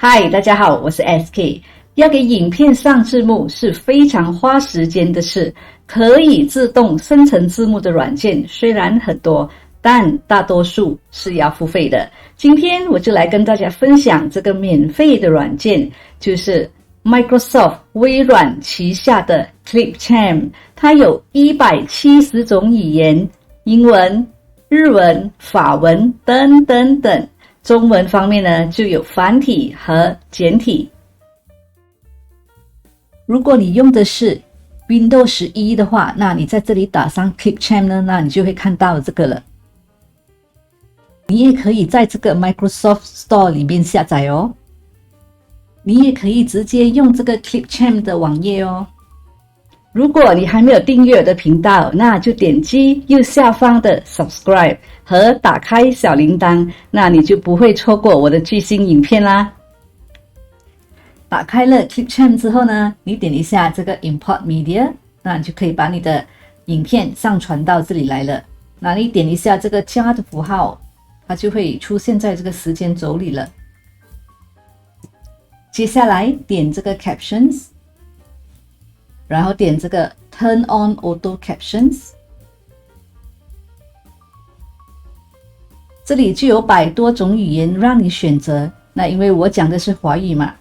嗨，大家好，我是 SK。要给影片上字幕是非常花时间的事，可以自动生成字幕的软件虽然很多，但大多数是要付费的。今天我就来跟大家分享这个免费的软件，就是 Microsoft 微软旗下的 Clipchamp， 它有170种语言，英文、日文、法文等等等。中文方面呢，就有繁体和简体。如果你用的是 Windows 11的话，那你在这里打上 Clipchamp 呢，那你就会看到这个了。你也可以在这个 Microsoft Store 里面下载哦。你也可以直接用这个 Clipchamp 的网页哦。如果你还没有订阅我的频道，那就点击右下方的 Subscribe 和打开小铃铛，那你就不会错过我的最新影片啦。打开了 Clipchamp 之后呢，你点一下这个 Import Media， 那你就可以把你的影片上传到这里来了。那你点一下这个加的符号，它就会出现在这个时间轴里了。接下来点这个 Captions， 然后点这个 Turn on Auto Captions， 这里就有100多种语言让你选择。那因为我讲的是华语嘛，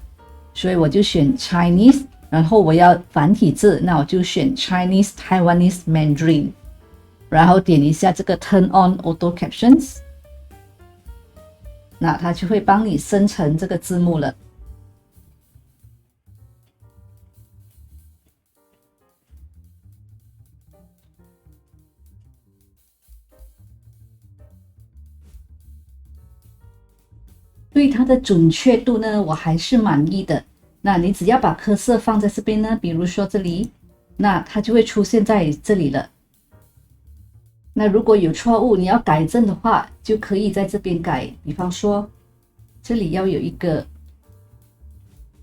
所以我就选 Chinese， 然后我要繁体字，那我就选 Chinese Taiwanese Mandarin， 然后点一下这个 Turn on Auto Captions， 那它就会帮你生成这个字幕了。对它的准确度呢，我还是满意的。那你只要把cursor色放在这边呢，比如说这里，那它就会出现在这里了。那如果有错误，你要改正的话，就可以在这边改。比方说，这里要有一个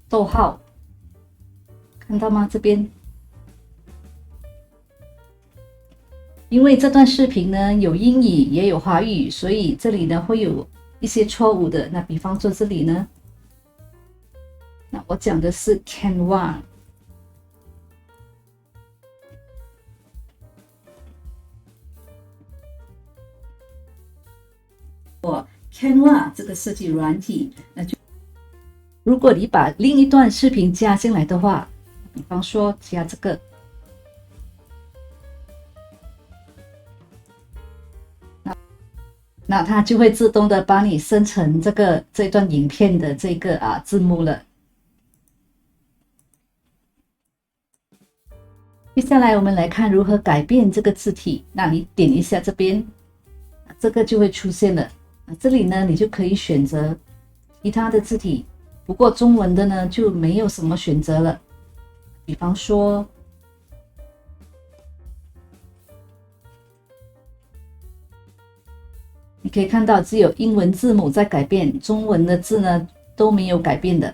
逗号，看到吗？这边，因为这段视频呢有英语也有华语，所以这里呢会有一些错误的。那比方说这里呢，那我讲的是 Canva， Canva 这个设计软体，那就如果你把另一段视频加进来的话，比方说加这个，那它就会自动的帮你生成这段影片的这个字幕了。接下来我们来看如何改变这个字体。那你点一下这边，这个就会出现了。这里呢，你就可以选择其他的字体，不过中文的呢就没有什么选择了。比方说，你可以看到只有英文字母在改变，中文的字呢都没有改变的。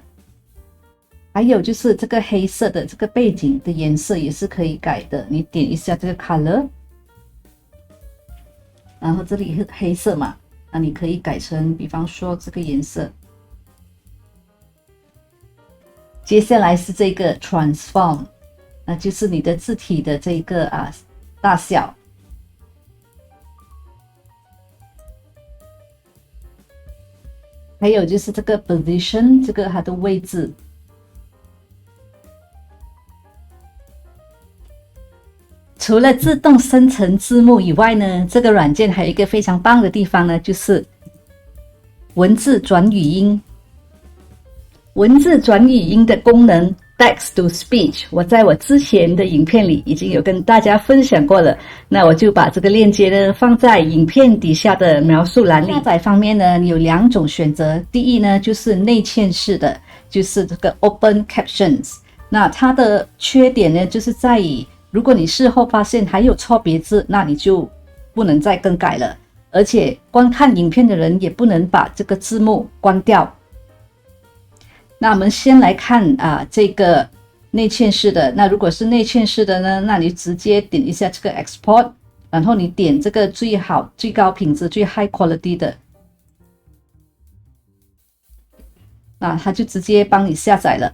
还有就是这个黑色的这个背景的颜色也是可以改的，你点一下这个 color， 然后这里是黑色嘛，那你可以改成比方说这个颜色。接下来是这个 transform， 那就是你的字体的这个大小。还有就是这个 position， 这个它的位置。除了自动生成字幕以外呢，这个软件还有一个非常棒的地方呢，就是文字转语音。文字转语音的功能 Text to Speech， 我在我之前的影片里已经有跟大家分享过了，那我就把这个链接呢放在影片底下的描述栏里。下载方面呢，你有2种选择，第一呢就是内嵌式的，就是这个 Open Captions。那它的缺点呢，就是在于如果你事后发现还有错别字，那你就不能再更改了，而且观看影片的人也不能把这个字幕关掉。那我们先来看这个内嵌式的。那如果是内嵌式的呢，那你直接点一下这个 Export， 然后你点这个最好、最高品质、最 High Quality 的。那它就直接帮你下载了。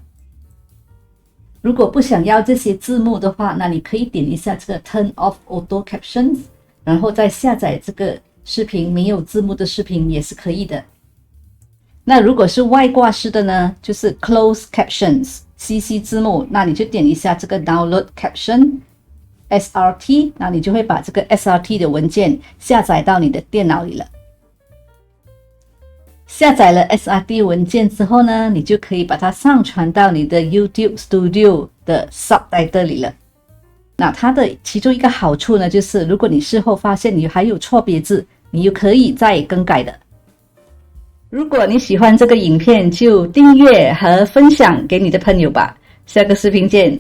如果不想要这些字幕的话，那你可以点一下这个 Turn off Auto Captions， 然后再下载这个视频，没有字幕的视频也是可以的。那如果是外挂式的呢，就是 Close Captions CC 字幕，那你就点一下这个 Download Caption SRT， 那你就会把这个 SRT 的文件下载到你的电脑里了。下载了 SRT 文件之后呢，你就可以把它上传到你的 YouTube Studio 的 Subtitle 里了。那它的其中一个好处呢，就是如果你事后发现你还有错别字，你又可以再更改的。如果你喜欢这个影片，就订阅和分享给你的朋友吧。下个视频见。